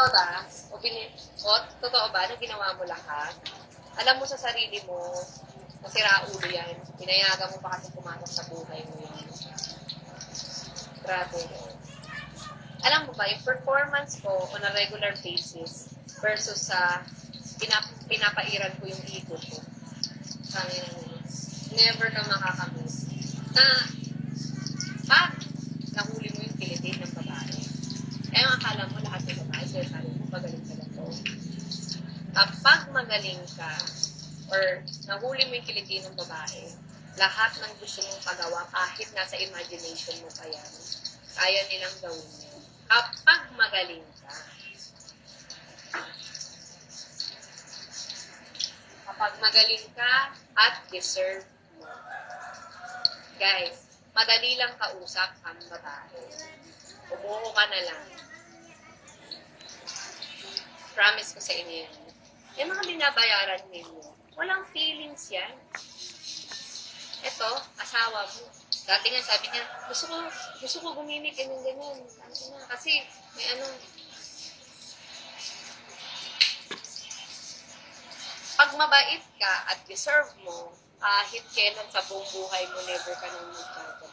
Totoo ba? Totoo ba na ginawa mo lahat? Alam mo sa sarili mo, masira ulo yan. Pinayagan mo pa kasi pumasok sa buhay mo yan. Grabe. Alam mo ba, yung performance ko on a regular basis versus sa pinapairan ko yung ego ko. Never ka makakamiss. Na, pag nahuli mo yung kiliti ng babae, kaya akala mo lahat ng babae, so sabi mo, magaling ka na to. Kapag magaling ka, or nahuli mo yung kiliti ng babae, lahat ng gusto mong pagawa, kahit nasa imagination mo pa yan, kaya nilang gawin yun. Kapag magaling ka, kapag magaling ka at deserve mo. Guys, madali lang kausap ang babae. Umuho ka na lang. Promise ko sa inyo yan. Yung mga binabayaran ninyo, walang feelings yan. Ito, asawa mo. Dati nga sabi niya, gusto ko gumimik, ganyan. Kasi, may pag mabait ka at deserve mo, kahit kailan sa buong buhay mo, never ka nang magkakaroon.